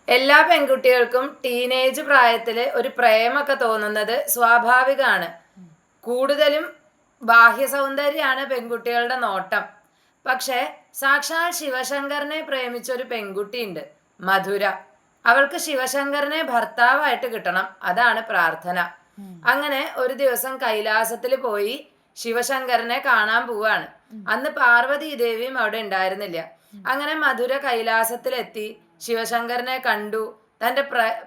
എല്ലാ പെൺകുട്ടികൾക്കും ടീനേജ് പ്രായത്തിൽ ഒരു പ്രേമൊക്കെ തോന്നുന്നത് സ്വാഭാവികമാണ്. കൂടുതലും ബാഹ്യ സൗന്ദര്യമാണ് പെൺകുട്ടികളുടെ നോട്ടം. പക്ഷേ സാക്ഷാൽ ശിവശങ്കരനെ പ്രേമിച്ചൊരു പെൺകുട്ടിയുണ്ട്, മധുര. അവൾക്ക് ശിവശങ്കരനെ ഭർത്താവായിട്ട് കിട്ടണം, അതാണ് പ്രാർത്ഥന. അങ്ങനെ ഒരു ദിവസം കൈലാസത്തിൽ പോയി ശിവശങ്കരനെ കാണാൻ പോവാണ്. അന്ന് പാർവതി ദേവിയും അവിടെ ഉണ്ടായിരുന്നില്ല. അങ്ങനെ മധുര കൈലാസത്തിലെത്തി ശിവശങ്കരനെ കണ്ടു, തൻ്റെ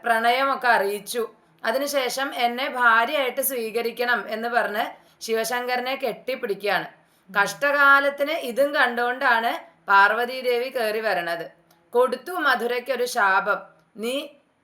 പ്രണയമൊക്കെ അറിയിച്ചു. അതിനുശേഷം എന്നെ ഭാര്യയായിട്ട് സ്വീകരിക്കണം എന്ന് പറഞ്ഞ് ശിവശങ്കരനെ കെട്ടിപ്പിടിക്കുകയാണ്. കഷ്ടകാലത്തിന് ഇതും കണ്ടുകൊണ്ടാണ് പാർവതീദേവി കയറി വരണത്. കൊടുത്തു മധുരയ്ക്കൊരു ശാപം, നീ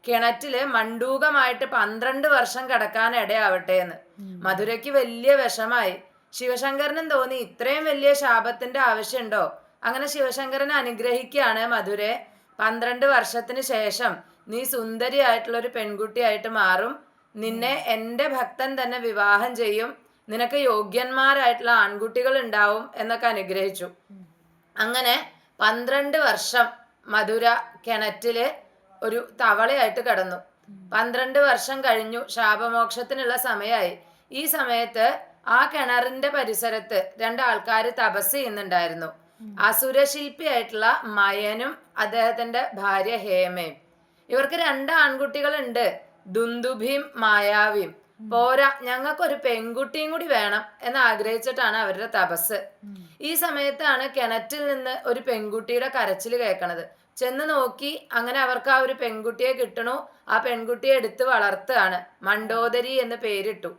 കിണറ്റില് മണ്ടൂകമായിട്ട് 12 വർഷം കിടക്കാൻ ഇടയാവട്ടെ എന്ന്. മധുരയ്ക്ക് വലിയ വിഷമായി. ശിവശങ്കരനും തോന്നി ഇത്രയും വലിയ ശാപത്തിന്റെ ആവശ്യമുണ്ടോ. അങ്ങനെ ശിവശങ്കരനെ അനുഗ്രഹിക്കുകയാണ്, മധുരെ 12 വർഷത്തിന് ശേഷം നീ സുന്ദരിയായിട്ടുള്ളൊരു പെൺകുട്ടിയായിട്ട് മാറും, നിന്നെ എൻ്റെ ഭക്തൻ തന്നെ വിവാഹം ചെയ്യും, നിനക്ക് യോഗ്യന്മാരായിട്ടുള്ള ആൺകുട്ടികൾ ഉണ്ടാവും എന്നൊക്കെ അനുഗ്രഹിച്ചു. അങ്ങനെ 12 വർഷം മധുര കിണറ്റില് ഒരു തവളയായിട്ട് കിടന്നു. 12 വർഷം കഴിഞ്ഞു, ശാപമോക്ഷത്തിനുള്ള സമയമായി. ഈ സമയത്ത് ആ കിണറിന്റെ പരിസരത്ത് 2 ആൾക്കാർ തപസ് ചെയ്യുന്നുണ്ടായിരുന്നു. അസുരശില്പിയായിട്ടുള്ള മയനും അദ്ദേഹത്തിന്റെ ഭാര്യ ഹേമയും. ഇവർക്ക് 2 ആൺകുട്ടികളുണ്ട്, ദുന്ദുഭിയും മായാവിയും. പോരാ, ഞങ്ങൾക്കൊരു പെൺകുട്ടിയും കൂടി വേണം എന്ന് ആഗ്രഹിച്ചിട്ടാണ് അവരുടെ തപസ്. ഈ സമയത്താണ് കിണറ്റിൽ നിന്ന് ഒരു പെൺകുട്ടിയുടെ കരച്ചിൽ കേൾക്കണത്. ചെന്ന് നോക്കി, അങ്ങനെ അവർക്ക് ആ ഒരു പെൺകുട്ടിയെ കിട്ടണു. ആ പെൺകുട്ടിയെ എടുത്ത് വളർത്തുകയാണ്, മണ്ടോദരി എന്ന് പേരിട്ടു.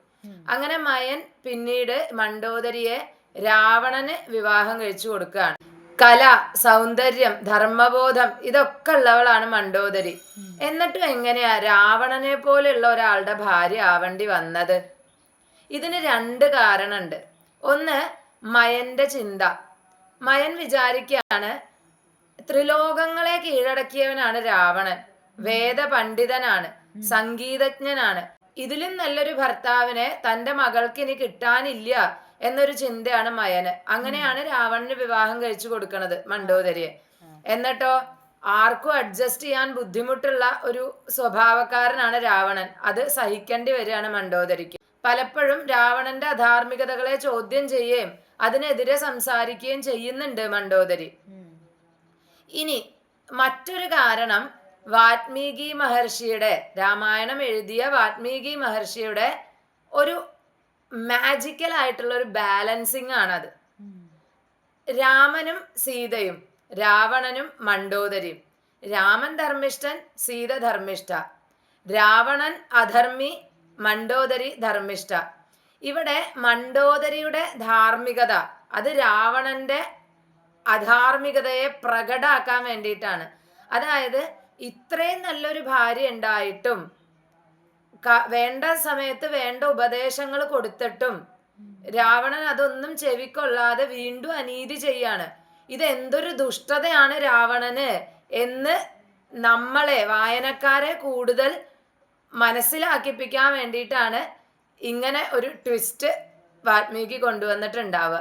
അങ്ങനെ മയൻ പിന്നീട് മണ്ടോദരിയെ രാവണന് വിവാഹം കഴിച്ചു കൊടുക്കുകയാണ്. കല, സൗന്ദര്യം, ധർമ്മബോധം ഇതൊക്കെ ഉള്ളവളാണ് മണ്ടോദരി. എന്നിട്ടും എങ്ങനെയാ രാവണനെ പോലെയുള്ള ഒരാളുടെ ഭാര്യ ആവേണ്ടി വന്നത്? ഇതിന് 2 കാരണമുണ്ട്. ഒന്ന്, മയന്റെ ചിന്ത. മയൻ വിചാരിക്കുകയാണ്, ത്രിലോകങ്ങളെ കീഴടക്കിയവനാണ് രാവണൻ, വേദപണ്ഡിതനാണ്, സംഗീതജ്ഞനാണ്, ഇതിലും നല്ലൊരു ഭർത്താവിനെ തൻ്റെ മകൾക്ക് ഇനി കിട്ടാനില്ല എന്നൊരു ചിന്തയാണ് മയന്. അങ്ങനെയാണ് രാവണന് വിവാഹം കഴിച്ചു കൊടുക്കുന്നത് മണ്ടോദരിയെ. എന്നിട്ടോ ആർക്കും അഡ്ജസ്റ്റ് ചെയ്യാൻ ബുദ്ധിമുട്ടുള്ള ഒരു സ്വഭാവക്കാരനാണ് രാവണൻ. അത് സഹിക്കേണ്ടി വരികയാണ് മണ്ടോദരിക്ക്. പലപ്പോഴും രാവണന്റെ അധാർമികതകളെ ചോദ്യം ചെയ്യുകയും അതിനെതിരെ സംസാരിക്കുകയും ചെയ്യുന്നുണ്ട് മണ്ടോദരി. ഇനി മറ്റൊരു കാരണം, വാത്മീകി മഹർഷിയുടെ, രാമായണം എഴുതിയ വാത്മീകി മഹർഷിയുടെ ഒരു മാജിക്കൽ ആയിട്ടുള്ള ഒരു ബാലൻസിങ് ആണത്. രാമനും സീതയും, രാവണനും മണ്ടോദരിയും. രാമൻ ധർമ്മിഷ്ഠൻ, സീത ധർമ്മിഷ്ഠ. രാവണൻ അധർമ്മി, മണ്ടോദരി ധർമ്മിഷ്ഠ. ഇവിടെ മണ്ടോദരിയുടെ ധാർമ്മികത അത് രാവണന്റെ അധാർമികതയെ പ്രകടമാക്കാൻ വേണ്ടിയിട്ടാണ്. അതായത് ഇത്രയും നല്ലൊരു ഭാര്യ ഉണ്ടായിട്ടും വേണ്ട സമയത്ത് വേണ്ട ഉപദേശങ്ങൾ കൊടുത്തിട്ടും രാവണൻ അതൊന്നും ചെവിക്കൊള്ളാതെ വീണ്ടും അനീതി ചെയ്യാണ്. ഇതെന്തൊരു ദുഷ്ടതയാണ് രാവണന് എന്ന് നമ്മളെ, വായനക്കാരെ കൂടുതൽ മനസ്സിലാക്കിപ്പിക്കാൻ വേണ്ടിയിട്ടാണ് ഇങ്ങനെ ഒരു ട്വിസ്റ്റ് വാൽമീകി കൊണ്ടുവന്നിട്ടുണ്ടാവുക.